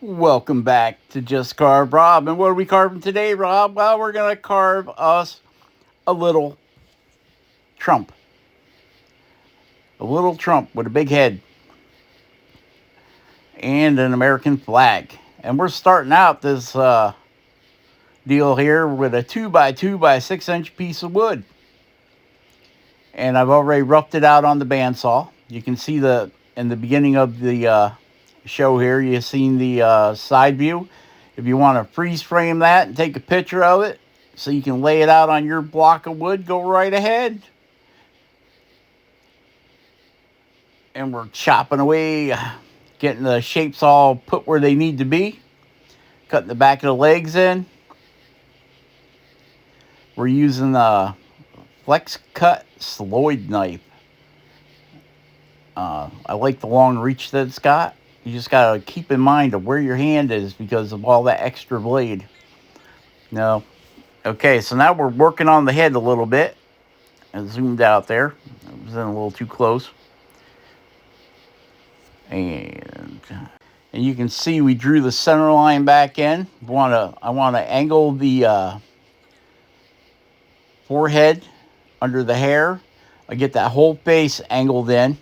Welcome back to Just Carve Rob. And what are we carving today, Rob? Well, we're going to carve us a little Trump. A little Trump with a big head and an American flag. And we're starting out this deal here with a 2 by 2 by 6 inch piece of wood. And I've already roughed it out on the bandsaw. You can see in the beginning of the show here, you've seen the side view. If you want to freeze frame that and take a picture of it so you can lay it out on your block of wood, go right ahead. And we're chopping away, getting the shapes all put where they need to be. Cutting the back of the legs in. We're using the flex cut Sloyd knife. I like the long reach that it's got. You just got to keep in mind of where your hand is because of all that extra blade. No. Okay, so now we're working on the head a little bit. I zoomed out there. I was in a little too close. And you can see we drew the center line back in. I want to angle the forehead under the hair. I get that whole face angled in.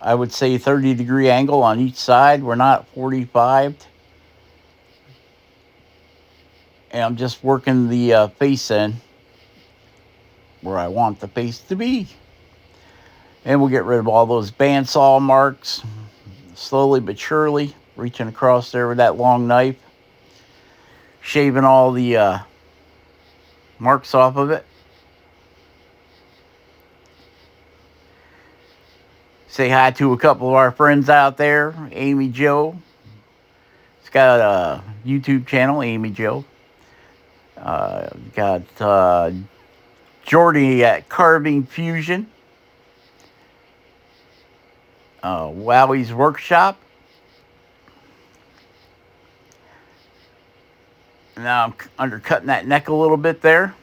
I would say 30-degree angle on each side. We're not 45. And I'm just working the face in where I want the face to be. And we'll get rid of all those bandsaw marks, slowly but surely, reaching across there with that long knife, shaving all the marks off of it. Say hi to a couple of our friends out there, Amy Jo. It's got a YouTube channel, Amy Jo. Got Jordy at Carving Fusion. Wowie's Workshop. Now I'm undercutting that neck a little bit there.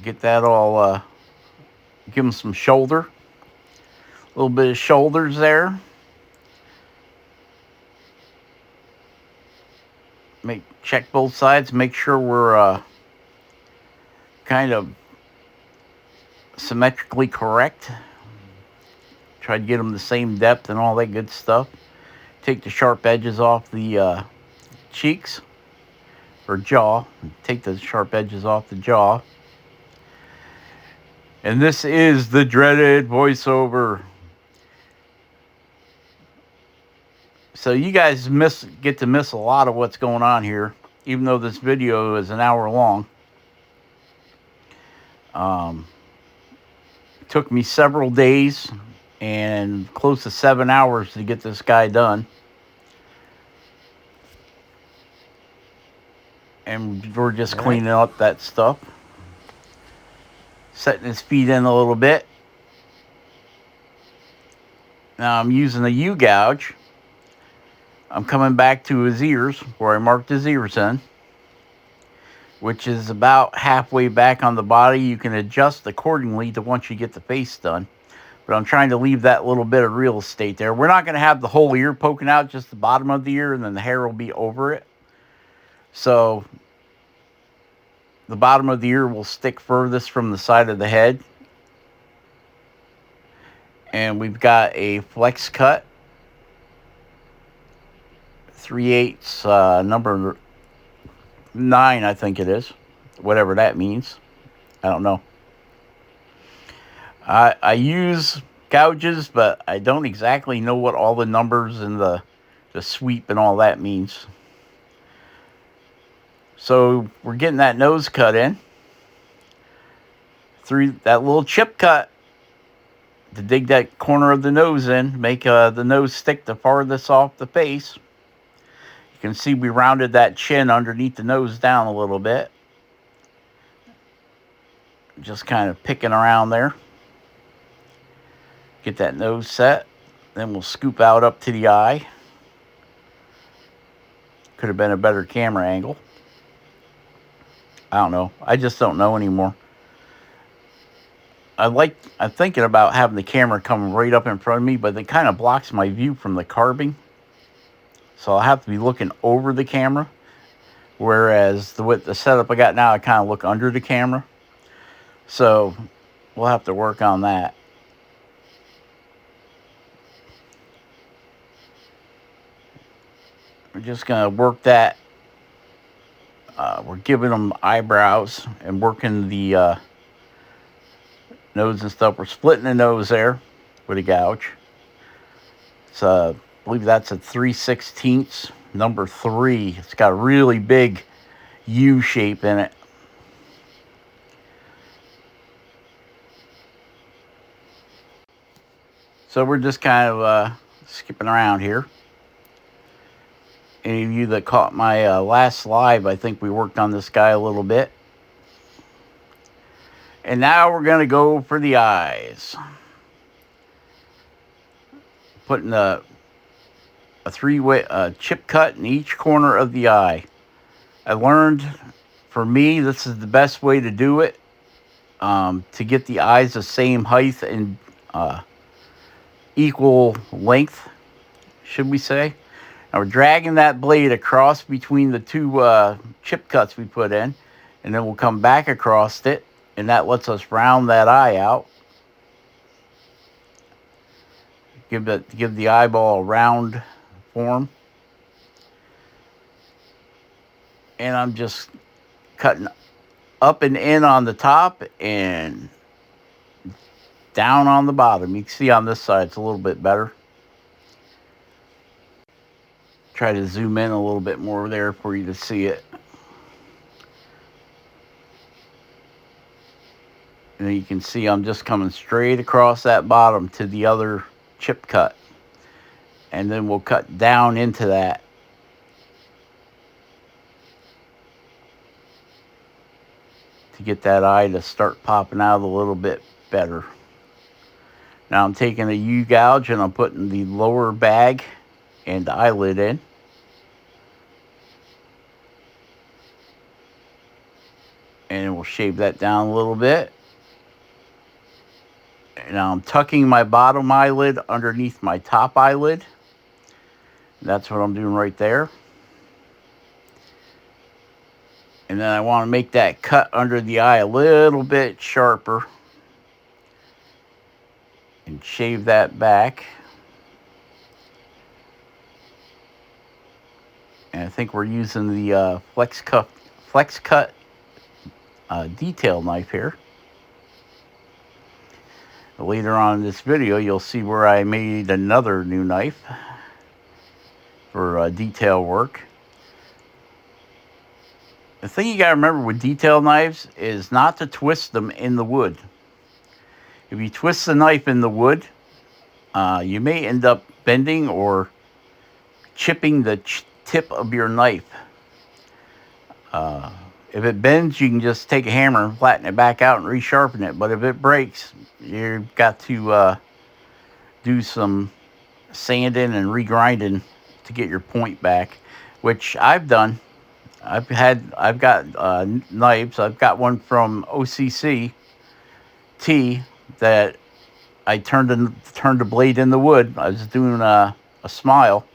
Get that all, give them some shoulder. A little bit of shoulders there. Check both sides, make sure we're kind of symmetrically correct. Try to get them the same depth and all that good stuff. Take the sharp edges off the cheeks or jaw. Take the sharp edges off the jaw. And this is the dreaded voiceover. So you guys get to miss a lot of what's going on here, even though this video is an hour long. It took me several days and close to 7 hours to get this guy done. And we're just cleaning up that stuff. Setting his feet in a little bit. Now I'm using a U-gouge. I'm coming back to his ears, where I marked his ears in, which is about halfway back on the body. You can adjust accordingly to once you get the face done. But I'm trying to leave that little bit of real estate there. We're not going to have the whole ear poking out, just the bottom of the ear, and then the hair will be over it. So the bottom of the ear will stick furthest from the side of the head. And we've got a flex cut. 3/8 number 9, I think it is. Whatever that means. I don't know. I use gouges, but I don't exactly know what all the numbers and the sweep and all that means. So we're getting that nose cut in. Through that little chip cut to dig that corner of the nose in. Make the nose stick the farthest off the face. You can see we rounded that chin underneath the nose down a little bit. Just kind of picking around there. Get that nose set. Then we'll scoop out up to the eye. Could have been a better camera angle. I don't know. I just don't know anymore. I'm thinking about having the camera come right up in front of me, but it kind of blocks my view from the carving. So I'll have to be looking over the camera. Whereas with the setup I got now, I kind of look under the camera. So we'll have to work on that. We're just going to work that. We're giving them eyebrows and working the nose and stuff. We're splitting the nose there with a gouge. So I believe that's a 3/16 number 3. It's got a really big U shape in it. So we're just kind of skipping around here. Any of you that caught my last live, I think we worked on this guy a little bit. And now we're going to go for the eyes. Putting a three-way chip cut in each corner of the eye. I learned, for me, this is the best way to do it. To get the eyes the same height and equal length, should we say. Now we're dragging that blade across between the two chip cuts we put in, and then we'll come back across it, and that lets us round that eye out. Give the eyeball a round form. And I'm just cutting up and in on the top and down on the bottom. You can see on this side it's a little bit better. Try to zoom in a little bit more there for you to see it. And you can see I'm just coming straight across that bottom to the other chip cut. And then we'll cut down into that. To get that eye to start popping out a little bit better. Now I'm taking a U-gouge and I'm putting the lower bag and the eyelid in. And we'll shave that down a little bit. And now I'm tucking my bottom eyelid underneath my top eyelid. That's what I'm doing right there. And then I want to make that cut under the eye a little bit sharper. And shave that back. And I think we're using the flex cut detail knife here. Later on in this video, you'll see where I made another new knife for detail work. The thing you got to remember with detail knives is not to twist them in the wood. If you twist the knife in the wood, you may end up bending or chipping the tip of your knife. If it bends, you can just take a hammer and flatten it back out and resharpen it. But if it breaks, you've got to do some sanding and regrinding to get your point back, which I've done. I've got knives. I've got one from OCC T that I turned the blade in the wood. I was doing a smile,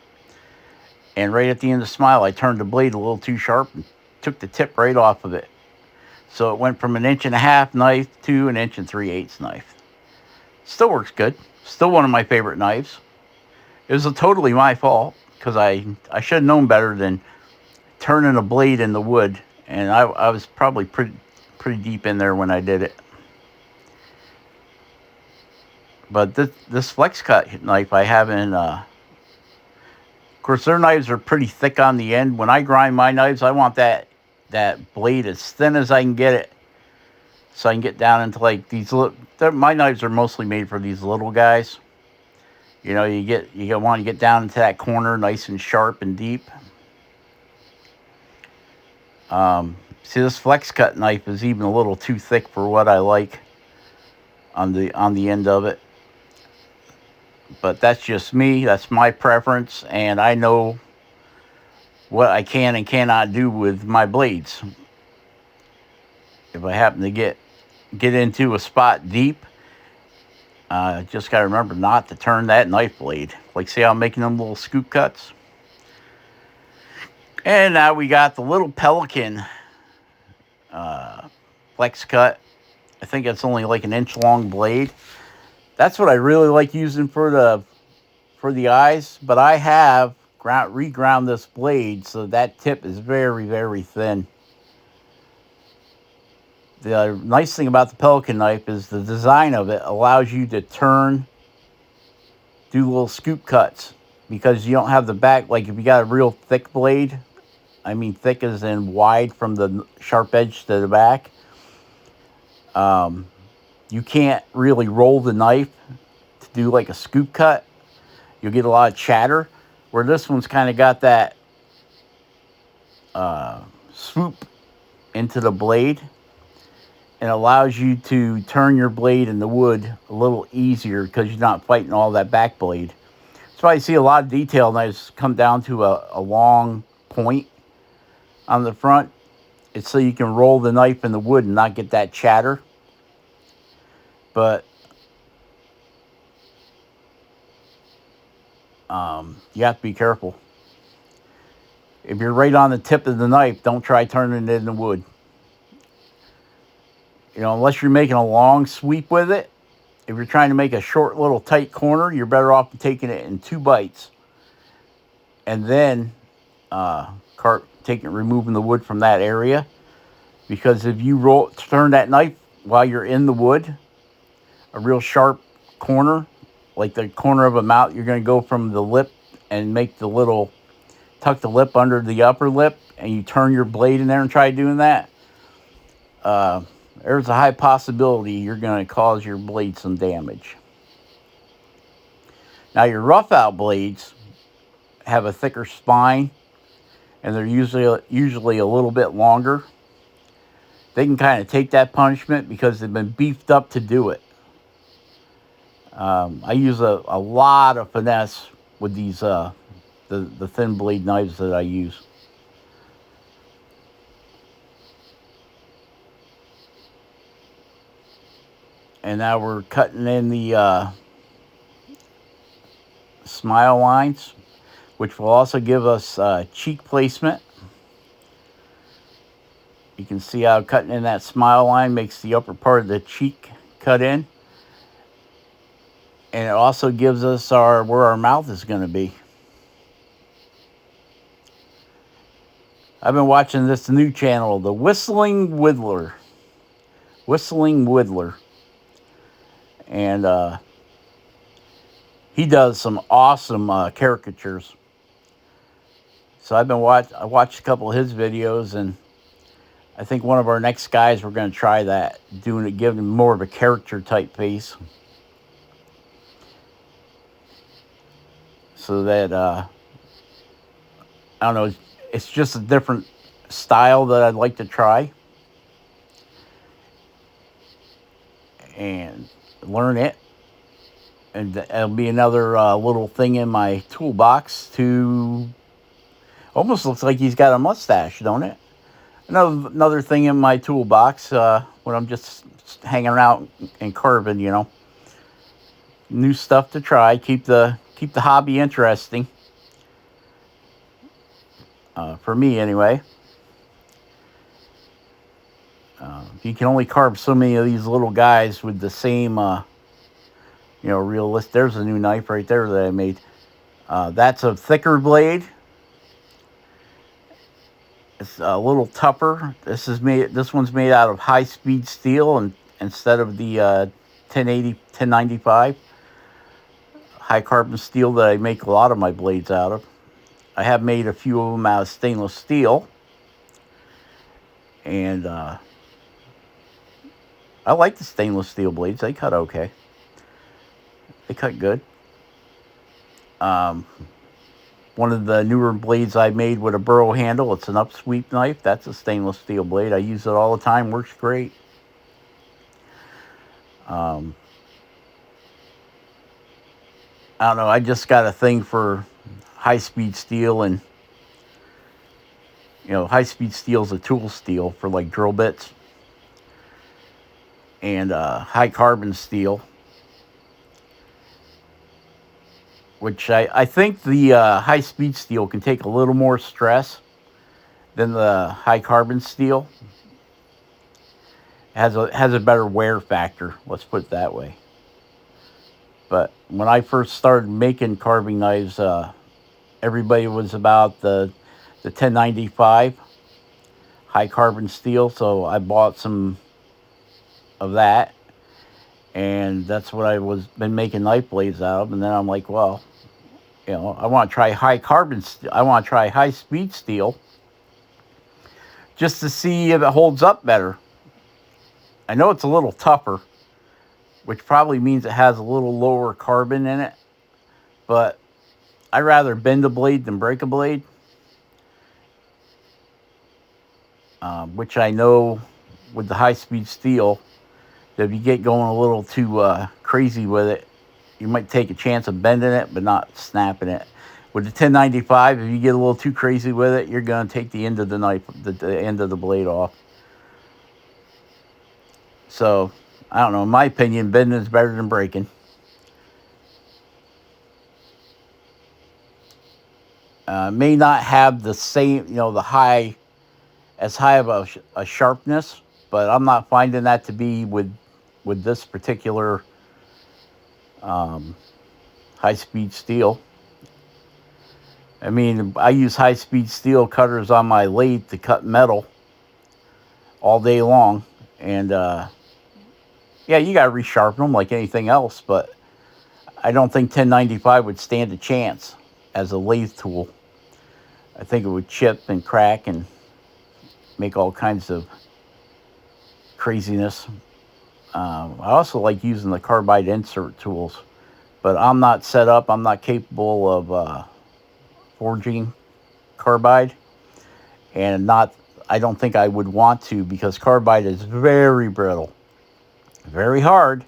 and right at the end of the smile, I turned the blade a little too sharp and took the tip right off of it. So it went from 1.5 inch knife to 1 3/8 knife. Still works good. Still one of my favorite knives. It was totally my fault because I should have known better than turning a blade in the wood, and I was probably pretty deep in there when I did it. But this flex cut knife I have in, of course their knives are pretty thick on the end. When I grind my knives, I want that blade as thin as I can get it, so I can get down into like these little. My knives are mostly made for these little guys. You know, you want to get down into that corner nice and sharp and deep. See, this flex cut knife is even a little too thick for what I like on the end of it. But that's just me. That's my preference, and I know what I can and cannot do with my blades. If I happen to get into a spot deep, Just got to remember not to turn that knife blade. Like, see how I'm making them little scoop cuts? And now we got the little Pelican flex cut. I think it's only like an inch long blade. That's what I really like using for the eyes. But I have reground this blade so that tip is very, very thin. The nice thing about the Pelican knife is the design of it allows you to do little scoop cuts, because you don't have the back. Like if you got a real thick blade, I mean thick as in wide from the sharp edge to the back, you can't really roll the knife to do like a scoop cut. You'll get a lot of chatter, where this one's kind of got that swoop into the blade, and allows you to turn your blade in the wood a little easier because you're not fighting all that back blade. That's why you see a lot of detail knives come down to a long point on the front. It's so you can roll the knife in the wood and not get that chatter. But you have to be careful. If you're right on the tip of the knife, don't try turning it in the wood. You know, unless you're making a long sweep with it. If you're trying to make a short little tight corner, you're better off taking it in 2 bites. And then removing the wood from that area. Because if you turn that knife while you're in the wood, a real sharp corner, like the corner of a mouth, you're going to go from the lip and tuck the lip under the upper lip, and you turn your blade in there and try doing that. There's a high possibility you're going to cause your blade some damage. Now, your rough out blades have a thicker spine, and they're usually a little bit longer. They can kind of take that punishment because they've been beefed up to do it. I use a lot of finesse with these the thin blade knives that I use. And now we're cutting in the smile lines, which will also give us cheek placement. You can see how cutting in that smile line makes the upper part of the cheek cut in. And it also gives us where our mouth is going to be. I've been watching this new channel, the Whistling Whittler. And he does some awesome caricatures. So I watched a couple of his videos, and I think one of our next guys, we're going to try that, giving him more of a character type face. So that, I don't know, it's just a different style that I'd like to try and learn it. And it'll be another little thing in my toolbox almost looks like he's got a mustache, don't it? Another thing in my toolbox when I'm just hanging out and carving, you know. New stuff to try, keep the hobby interesting. For me, anyway. You can only carve so many of these little guys with the same, realist. There's a new knife right there that I made. That's a thicker blade. It's a little tougher. This one's made out of high-speed steel, and instead of the 1095 high carbon steel that I make a lot of my blades out of. I have made a few of them out of stainless steel. And I like the stainless steel blades. They cut okay. They cut good. One of the newer blades I made with a burrow handle, it's an upsweep knife. That's a stainless steel blade. I use it all the time. Works great. I don't know. I just got a thing for high-speed steel, and high-speed steel is a tool steel for like drill bits, and high carbon steel which I think the high-speed steel can take a little more stress than the high-carbon steel. Has a better wear factor, let's put it that way. But when I first started making carving knives, everybody was about the 1095 high carbon steel, so I bought some of that, and that's what I was been making knife blades out of. And then I'm like, well, I want to try high carbon. I want to try high speed steel just to see if it holds up better. I know it's a little tougher, which probably means it has a little lower carbon in it, but I'd rather bend a blade than break a blade, which I know with the high speed steel, that if you get going a little too crazy with it, you might take a chance of bending it but not snapping it. With the 1095, if you get a little too crazy with it, you're going to take the end of the knife, the end of the blade off. So, I don't know. In my opinion, bending is better than breaking. May not have the same, as high of a sharpness, but I'm not finding that to be with this particular high-speed steel. I mean, I use high-speed steel cutters on my lathe to cut metal all day long. And, yeah, you got to resharpen them like anything else, but I don't think 1095 would stand a chance as a lathe tool. I think it would chip and crack and make all kinds of craziness. I also like using the carbide insert tools, but I'm not set up. I'm not capable of forging carbide, and I don't think I would want to, because carbide is very brittle, very hard,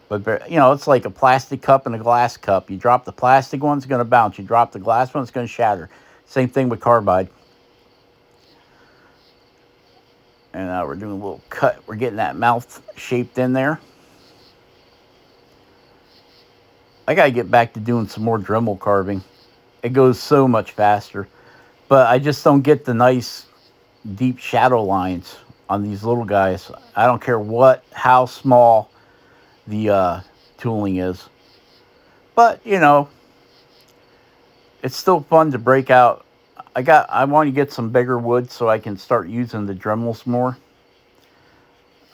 but it's like a plastic cup and a glass cup. You drop the plastic one, it's going to bounce. You drop the glass one, it's going to shatter. Same thing with carbide. And now we're doing a little cut. We're getting that mouth shaped in there. I got to get back to doing some more Dremel carving. It goes so much faster. But I just don't get the nice deep shadow lines on these little guys. I don't care how small the tooling is. But, it's still fun to break out. I want to get some bigger wood so I can start using the Dremels more.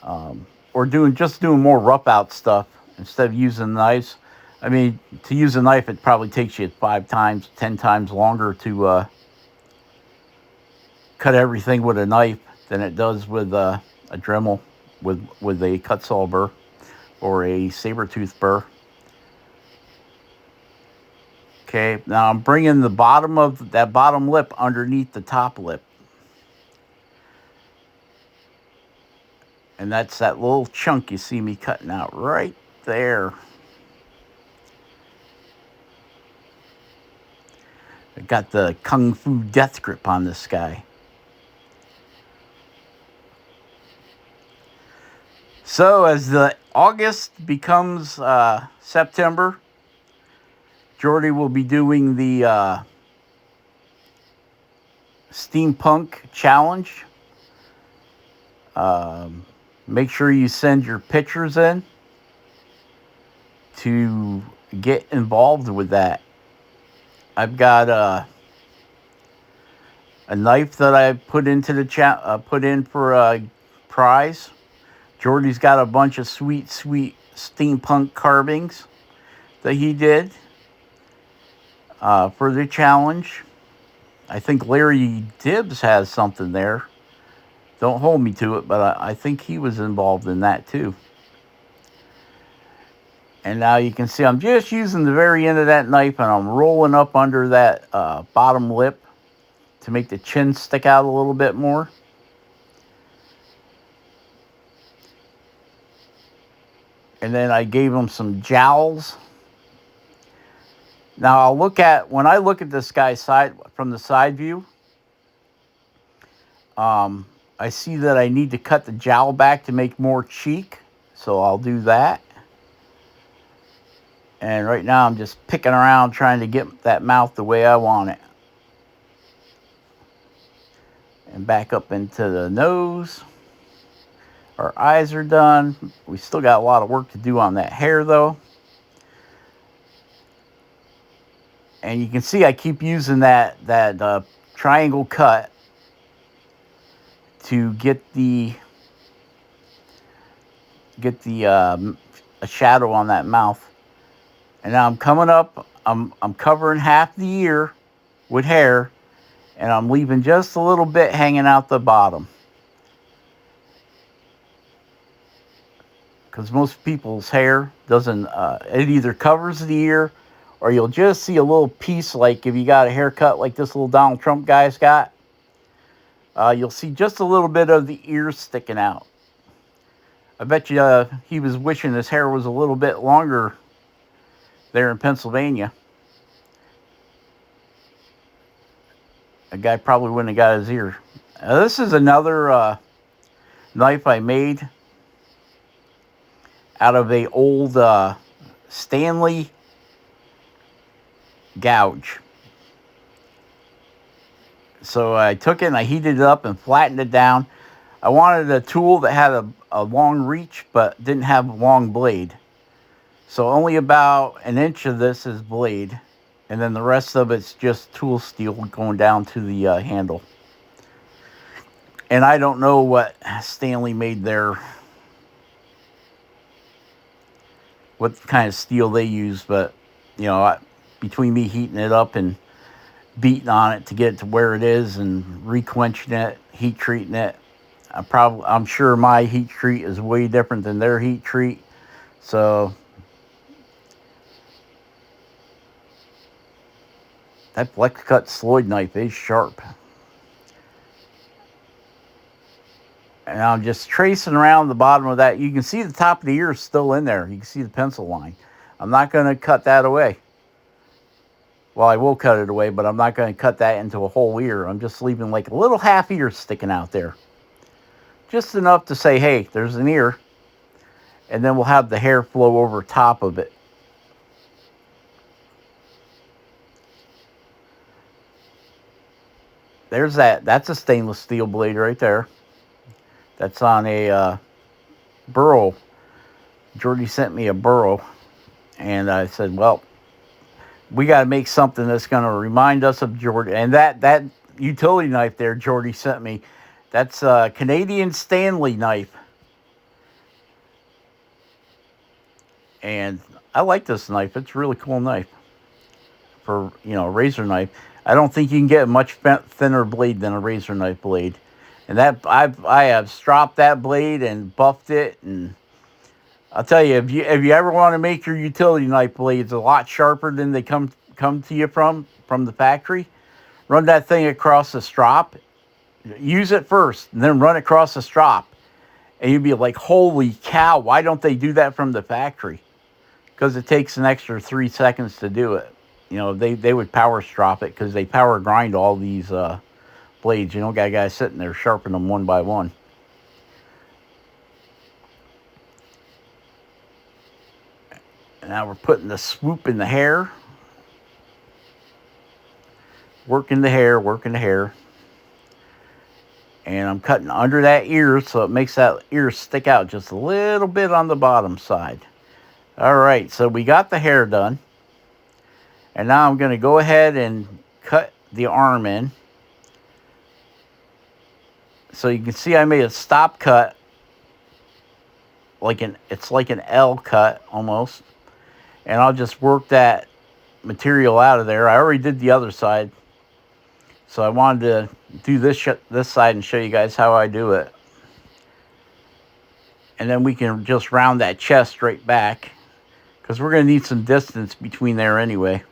Or doing more rough out stuff instead of using knives. I mean, to use a knife, it probably takes you 5 times, 10 times longer to cut everything with a knife than it does with a Dremel with a cut saw burr or a saber tooth burr. Okay, now I'm bringing the bottom of that bottom lip underneath the top lip. And that's that little chunk you see me cutting out right there. I got the Kung Fu death grip on this guy. So as the August becomes September, Jordy will be doing the steampunk challenge. Make sure you send your pictures in to get involved with that. I've got a knife that I put into the put in for a prize. Jordy's got a bunch of sweet steampunk carvings that he did for the challenge. I think Larry Dibbs has something there. Don't hold me to it, but I think he was involved in that too. And now you can see I'm just using the very end of that knife, and I'm rolling up under that bottom lip to make the chin stick out a little bit more. And then I gave him some jowls. Now when I look at this guy from the side view, I see that I need to cut the jowl back to make more cheek, so I'll do that. And right now I'm just picking around trying to get that mouth the way I want it. And back up into the nose. Our eyes are done. We still got a lot of work to do on that hair though. And you can see I keep using that triangle cut to get the a shadow on that mouth. And now I'm coming up. I'm covering half the ear with hair, and I'm leaving just a little bit hanging out the bottom. Because most people's hair doesn't, it either covers the ear, or you'll just see a little piece, like if you got a haircut like this little Donald Trump guy's got, you'll see just a little bit of the ear sticking out. I bet you he was wishing his hair was a little bit longer there in Pennsylvania. A guy probably wouldn't have got his ear. This is another knife I made out of a old Stanley gouge. So I took it and I heated it up and flattened it down. I wanted a tool that had a long reach but didn't have a long blade. So only about an inch of this is blade, and then the rest of it's just tool steel going down to the handle. And I don't know what Stanley made there, what kind of steel they use, but you know, between me heating it up and beating on it to get it to where it is and requenching it, heat treating it, I'm sure my heat treat is way different than their heat treat. So that flex cut Sloyd knife is sharp. And I'm just tracing around the bottom of that. You can see the top of the ear is still in there. You can see the pencil line. I'm not going to cut that away. Well, I will cut it away, but I'm not going to cut that into a whole ear. I'm just leaving like a little half ear sticking out there. Just enough to say, hey, there's an ear. And then we'll have the hair flow over top of it. There's that. That's a stainless steel blade right there. That's on a burro. Jordy sent me a burro. And I said, well, we got to make something that's going to remind us of Jordy. And that utility knife there Jordy sent me, that's a Canadian Stanley knife. And I like this knife. It's a really cool knife for, you know, a razor knife. I don't think you can get a much thinner blade than a razor knife blade. And that I have stropped that blade and buffed it, and I'll tell you, if you ever want to make your utility knife blades a lot sharper than they come to you from the factory, run that thing across the strop. Use it first, and then run across the strop, and you'd be like, holy cow, why don't they do that from the factory? Because it takes an extra 3 seconds to do it. You know, they would power strop it because they power grind all these blades. You know, got guys sitting there sharpening them one by one. And now we're putting the swoop in the hair. Working the hair. And I'm cutting under that ear so it makes that ear stick out just a little bit on the bottom side. All right, so we got the hair done. And now I'm going to go ahead and cut the arm in. So you can see I made a stop cut. It's like an L cut almost. And I'll just work that material out of there. I already did the other side. So I wanted to do this side and show you guys how I do it. And then we can just round that chest straight back, because we're going to need some distance between there anyway.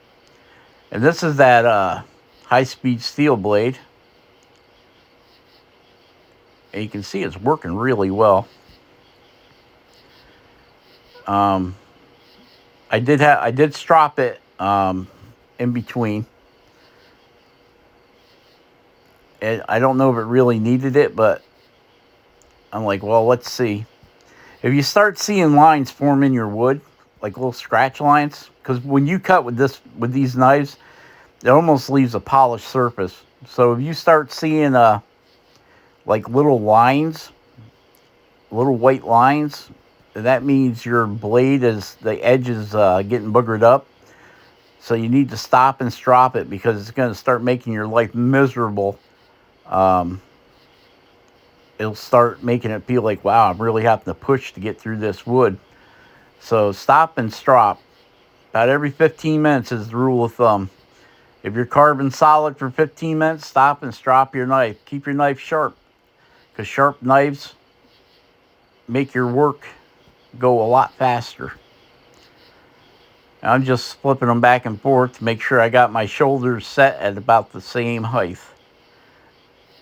And this is that high-speed steel blade. And you can see it's working really well. I did strop it in between. And I don't know if it really needed it, but I'm like, well, let's see. If you start seeing lines form in your wood, like little scratch lines. Because when you cut with these knives, it almost leaves a polished surface. So if you start seeing like little lines, little white lines, that means your blade the edge is getting boogered up. So you need to stop and strop it, because it's going to start making your life miserable. It'll start making it feel like, wow, I'm really having to push to get through this wood. So stop and strop. About every 15 minutes is the rule of thumb. If you're carving solid for 15 minutes, stop and strop your knife. Keep your knife sharp, because sharp knives make your work go a lot faster. I'm just flipping them back and forth to make sure I got my shoulders set at about the same height.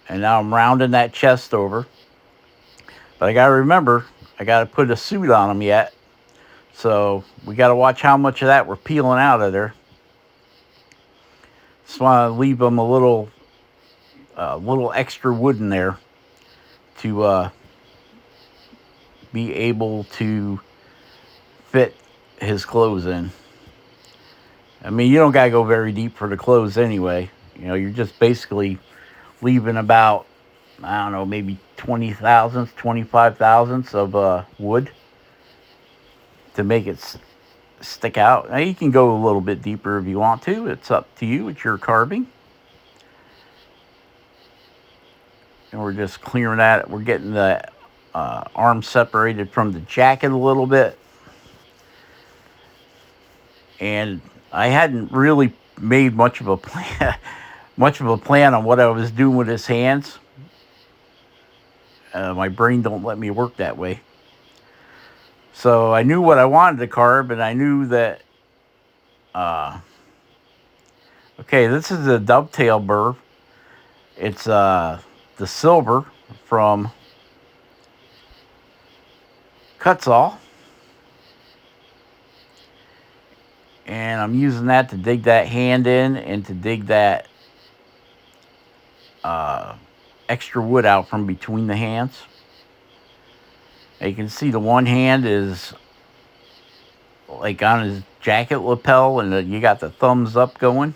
And now I'm rounding that chest over. But I got to remember, I got to put a suit on them yet. So we got to watch how much of that we're peeling out of there. Just want to leave them a little extra wood in there to be able to fit his clothes in. I mean, you don't got to go very deep for the clothes anyway. You know, you're just basically leaving about, I don't know, maybe 20 thousandths, 25 thousandths of wood to make it stick out. Now, you can go a little bit deeper if you want to. It's up to you. It's your carving. And we're just clearing that. We're getting the arm separated from the jacket a little bit. And I hadn't really made much of a plan on what I was doing with his hands. My brain don't let me work that way. So I knew what I wanted to carve, and I knew that, okay, this is a dovetail burr. It's the silver from Cutsaw. And I'm using that to dig that hand in and to dig that extra wood out from between the hands. Now you can see the one hand is like on his jacket lapel, and you got the thumbs up going.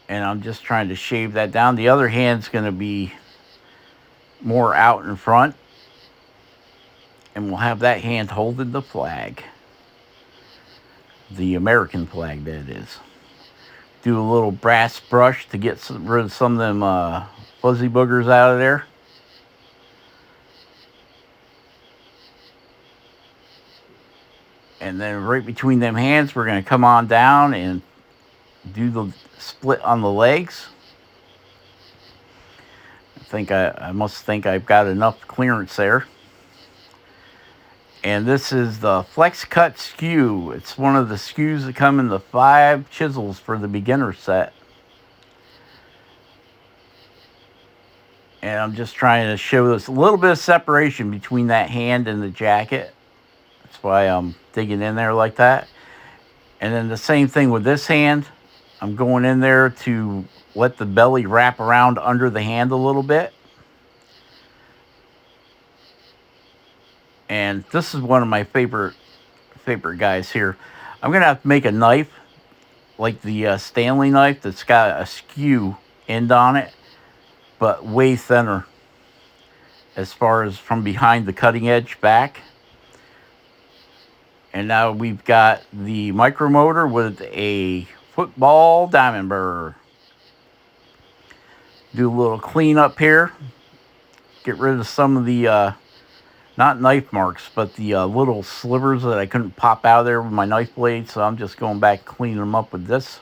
And I'm just trying to shave that down. The other hand's going to be more out in front. And we'll have that hand holding the flag. The American flag, that is. Do a little brass brush to get rid of some of them fuzzy boogers out of there. And then right between them hands, we're going to come on down and do the split on the legs. I must think I've got enough clearance there. And this is the Flex Cut skew. It's one of the skews that come in the 5 chisels for the beginner set. And I'm just trying to show this a little bit of separation between that hand and the jacket. That's why I'm digging in there like that. And then the same thing with this hand. I'm going in there to let the belly wrap around under the hand a little bit. And this is one of my favorite guys here. I'm going to have to make a knife like the Stanley knife that's got a skew end on it, but way thinner as far as from behind the cutting edge back. And now we've got the micromotor with a football diamond burr. Do a little cleanup here. Get rid of some of the not knife marks, but the little slivers that I couldn't pop out of there with my knife blade. So I'm just going back cleaning them up with this.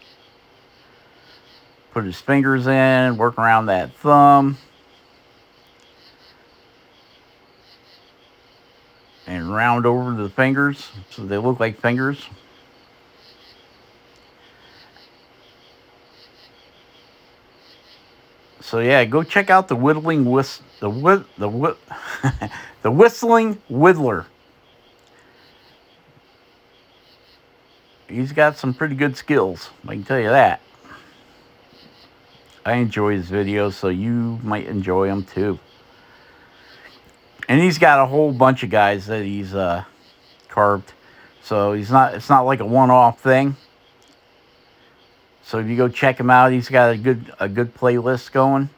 Put his fingers in, work around that thumb. And round over the fingers so they look like fingers. So yeah, go check out the Whistling Whittler. He's got some pretty good skills, I can tell you that. I enjoy his videos, so you might enjoy them too. And he's got a whole bunch of guys that he's carved. So it's not like a one-off thing. So if you go check him out, he's got a good playlist going.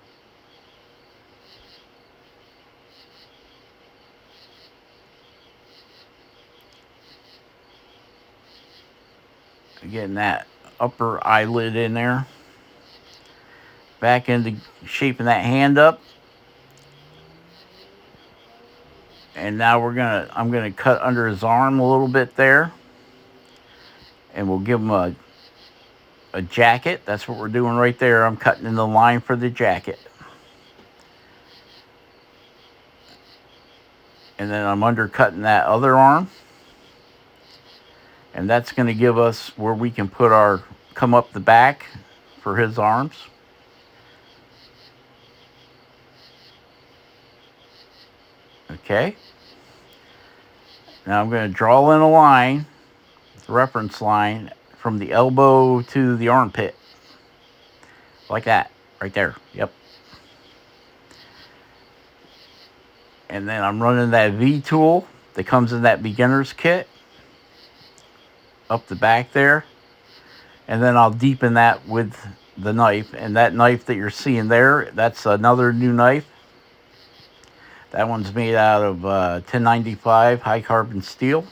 Getting that upper eyelid in there. Back into shaping that hand up. And now I'm gonna cut under his arm a little bit there. And we'll give him a jacket. That's what we're doing right there. I'm cutting in the line for the jacket. And then I'm undercutting that other arm. And that's going to give us where we can come up the back for his arms. Okay. Now I'm going to draw in a line, reference line, from the elbow to the armpit. Like that, right there. Yep. And then I'm running that V tool that comes in that beginner's kit up the back there. And then I'll deepen that with the knife. And that knife that you're seeing there, that's another new knife. That one's made out of 1095 high carbon steel.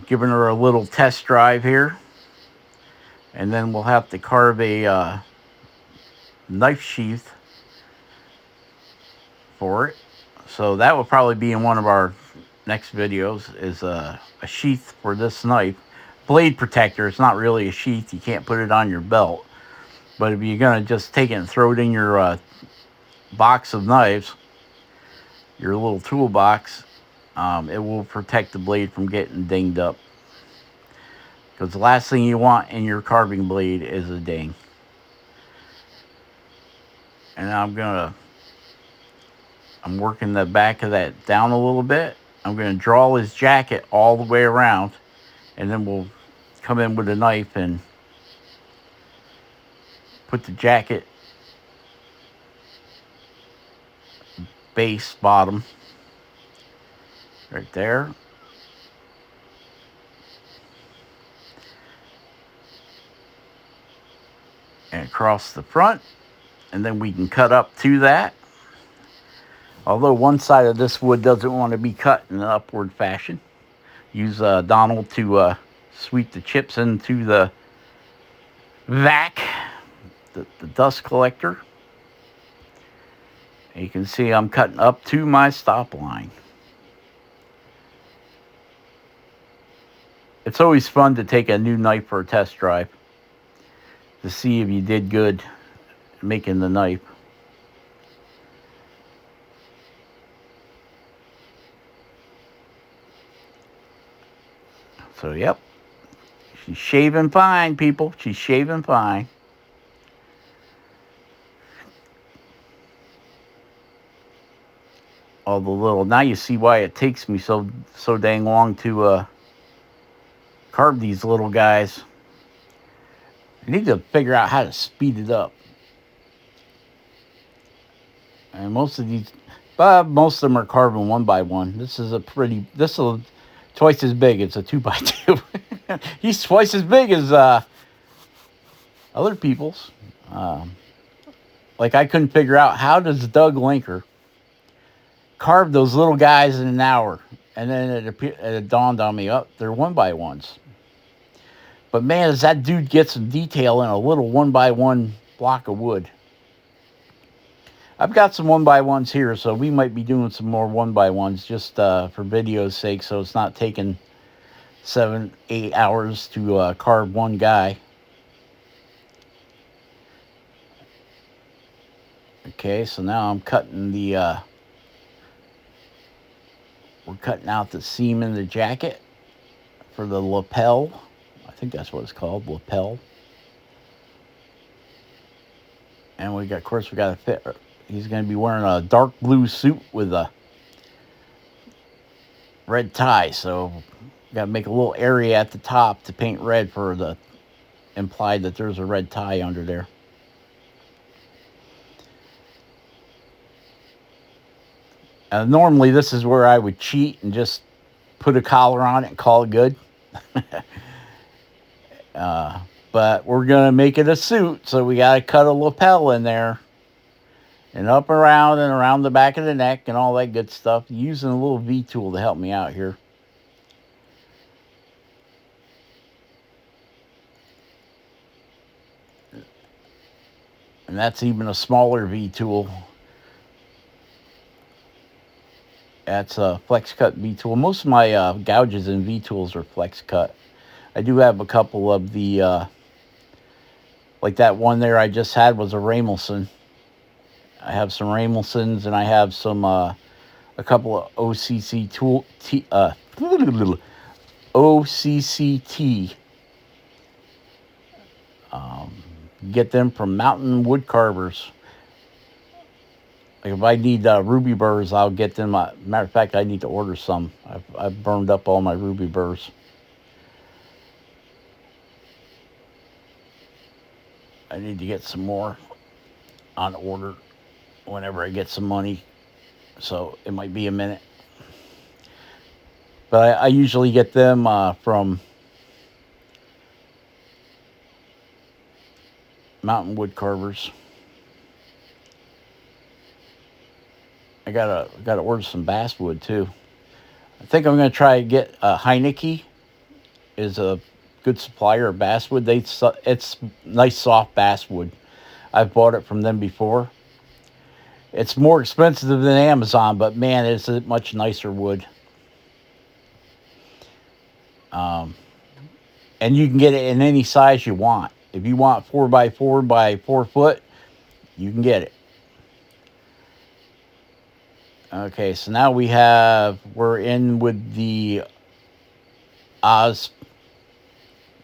Giving her a little test drive here. And then we'll have to carve a knife sheath for it. So that will probably be in one of our next videos, is a sheath for this knife. Blade protector. It's not really a sheath. You can't put it on your belt. But if you're going to just take it and throw it in your box of knives, your little toolbox, it will protect the blade from getting dinged up. Because the last thing you want in your carving blade is a ding. And I'm working the back of that down a little bit. I'm going to draw his jacket all the way around. And then we'll come in with a knife and put the jacket base bottom right there. And across the front. And then we can cut up to that. Although one side of this wood doesn't want to be cut in an upward fashion. Use Donald to sweep the chips into the vac, the dust collector. And you can see I'm cutting up to my stop line. It's always fun to take a new knife for a test drive to see if you did good making the knife. So, yep. She's shaving fine, people. She's shaving fine. All the little... Now you see why it takes me so dang long to carve these little guys. I need to figure out how to speed it up. And most of them are carving one by one. This is twice as big. It's a 2x2. He's twice as big as other people's. Like I couldn't figure out, how does Doug Linker carve those little guys in an hour? And then it dawned on me, they're 1x1s. But man, does that dude get some detail in a little 1x1 block of wood. I've got some 1x1s here, so we might be doing some more 1x1s just for video's sake, so it's not taking 7-8 hours to carve one guy. Okay, so now I'm cutting we're cutting out the seam in the jacket for the lapel. I think that's what it's called, lapel. And of course, we got to fit. He's going to be wearing a dark blue suit with a red tie. So we got to make a little area at the top to paint red for the implied that there's a red tie under there. Normally, this is where I would cheat and just put a collar on it and call it good. But we're going to make it a suit, so we got to cut a lapel in there and up around and around the back of the neck and all that good stuff. Using a little V tool to help me out here. And that's even a smaller V tool. That's a flex cut V tool. Most of my gouges and V tools are flex cut. I do have a couple of the, like that one there I just had was a Ramelson. I have some Ramelsons and I have some, a couple of OCCT. Get them from Mountain Wood Carvers. Like if I need ruby burrs, I'll get them. Matter of fact, I need to order some. I've burned up all my ruby burrs. I need to get some more on order whenever I get some money. So it might be a minute. But I usually get them from Mountain Wood Carvers. I gotta order some basswood too. I think I'm gonna try to get Heineke is a good supplier of basswood. It's nice soft basswood. I've bought it from them before. It's more expensive than Amazon, but man, it's a much nicer wood. And you can get it in any size you want. If you want 4x4 by 4 foot, you can get it. Okay, so now we're in with the Oz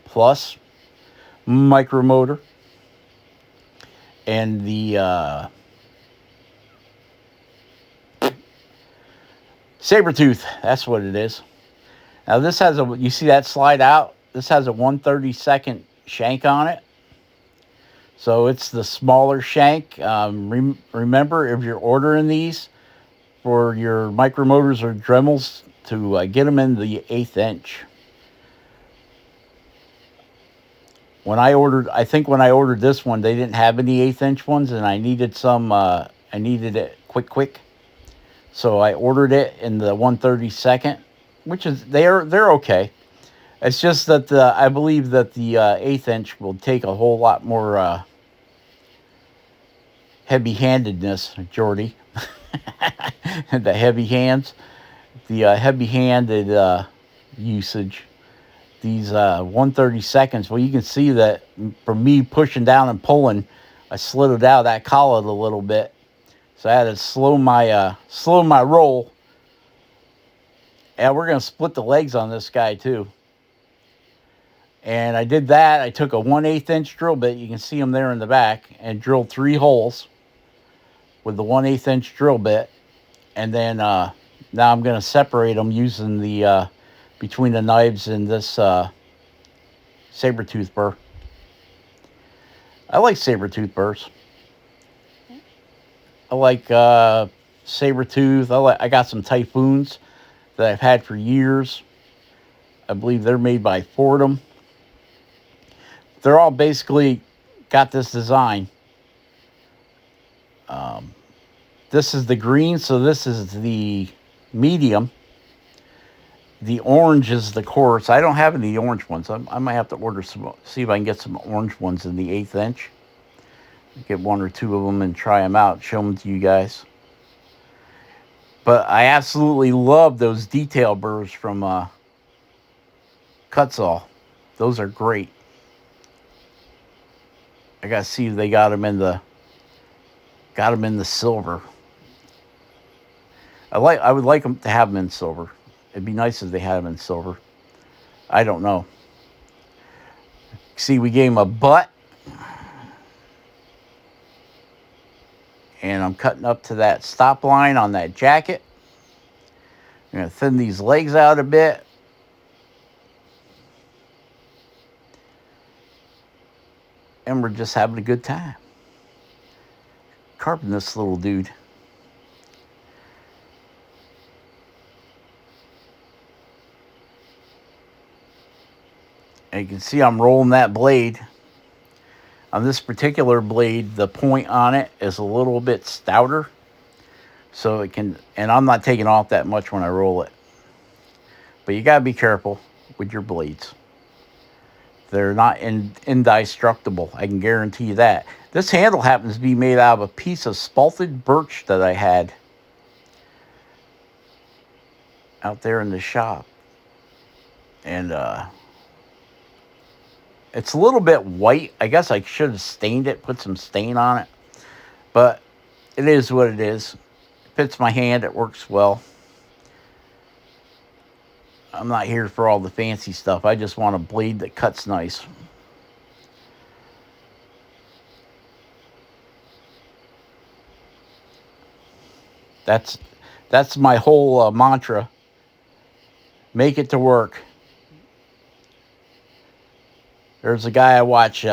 Plus micromotor and the Sabertooth. That's what it is. Now this has you see that slide out? This has a 1/32 shank on it. So it's the smaller shank. Remember, if you're ordering these for your micromotors or Dremels, to get them in the 1/8 inch. I think when I ordered this one, they didn't have any 1/8 inch ones, and I needed some. I needed it quick. So I ordered it in the 1/32, which is they're okay. It's just that I believe that the 1/8 inch will take a whole lot more heavy-handedness, Jordy. The heavy hands, the heavy-handed usage. These 1/32. Well, you can see that from me pushing down and pulling, I slid it out of that collet a little bit. So I had to slow my roll. And we're gonna split the legs on this guy too. And I did that. I took a 1/8 inch drill bit. You can see them there in the back, and drilled 3 holes with the 1/8 inch drill bit. And then now I'm gonna separate them using the between the knives and this Sabertooth burr. I like Sabertooth burrs. I like Sabertooth. I got some Typhoons that I've had for years. I believe they're made by Fordham. They're all basically got this design. This is the green, so this is the medium. The orange is the coarse. I don't have any orange ones. I might have to order some, see if I can get some orange ones in the 1/8 inch. Get 1 or 2 of them and try them out, show them to you guys. But I absolutely love those detail burrs from Cutsaw. Those are great. I gotta see if they got them in the silver. I would like them to have them in silver. It'd be nice if they had them in silver. I don't know. See, we gave him a butt. And I'm cutting up to that stop line on that jacket. I'm going to thin these legs out a bit. And we're just having a good time carving this little dude. And you can see I'm rolling that blade. On this particular blade, the point on it is a little bit stouter. So it can, and I'm not taking off that much when I roll it. But you gotta be careful with your blades. They're not indestructible. I can guarantee you that. This handle happens to be made out of a piece of spalted birch that I had out there in the shop. And it's a little bit white. I guess I should have stained it, put some stain on it. But it is what it is. It fits my hand. It works well. I'm not here for all the fancy stuff. I just want a blade that cuts nice. That's my whole mantra. Make it to work. There's a guy I watch,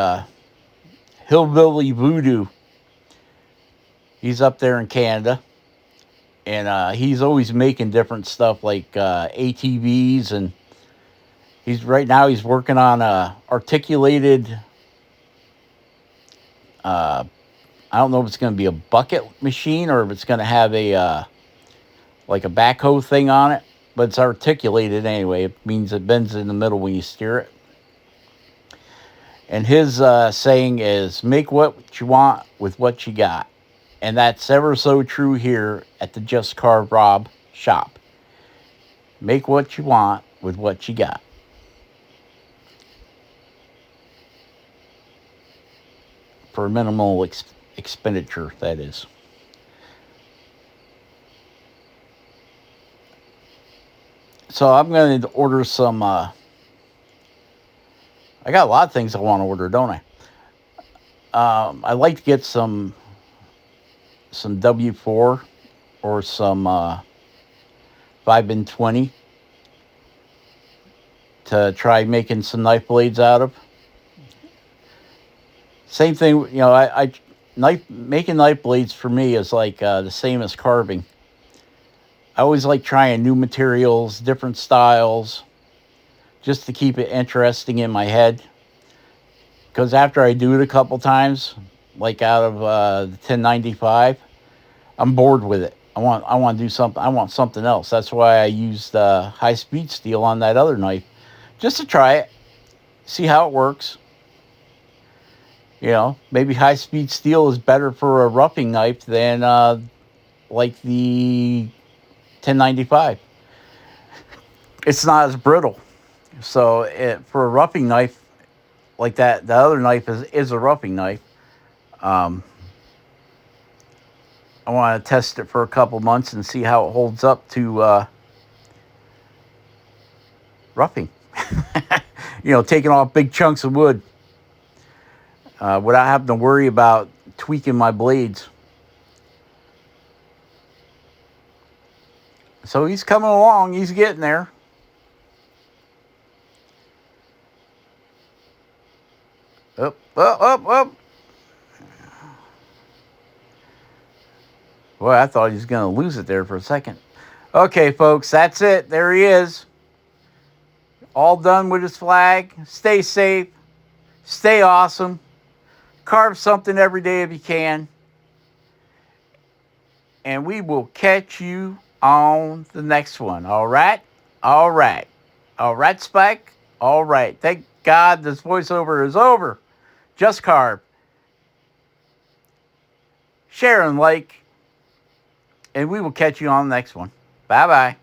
Hillbilly Voodoo. He's up there in Canada. And he's always making different stuff like ATVs. And right now he's working on a articulated, I don't know if it's going to be a bucket machine or if it's going to have a like a backhoe thing on it. But it's articulated anyway. It means it bends in the middle when you steer it. And his saying is, make what you want with what you got. And that's ever so true here at the Just Carve Rob shop. Make what you want with what you got. For minimal expenditure, that is. So I'm going to order some... I got a lot of things I want to order, don't I? I'd like to get some W4 or some 5-20 to try making some knife blades out of. Same thing, you know, making knife blades for me is like the same as carving. I always like trying new materials, different styles, just to keep it interesting in my head. Because after I do it a couple times, like out of the 1095, I'm bored with it. I want to do something. I want something else. That's why I used high-speed steel on that other knife, just to try it, see how it works. You know, maybe high-speed steel is better for a roughing knife than like the 1095. It's not as brittle. So for a roughing knife like that, the other knife is a roughing knife. I want to test it for a couple months and see how it holds up to roughing. You know, taking off big chunks of wood without having to worry about tweaking my blades. So he's coming along. He's getting there. Up, up, up, up. Boy, I thought he was going to lose it there for a second. Okay, folks, that's it. There he is. All done with his flag. Stay safe. Stay awesome. Carve something every day if you can. And we will catch you on the next one. All right? All right. All right, Spike? All right. Thank God this voiceover is over. Just Carve. Share and like. And we will catch you on the next one. Bye-bye.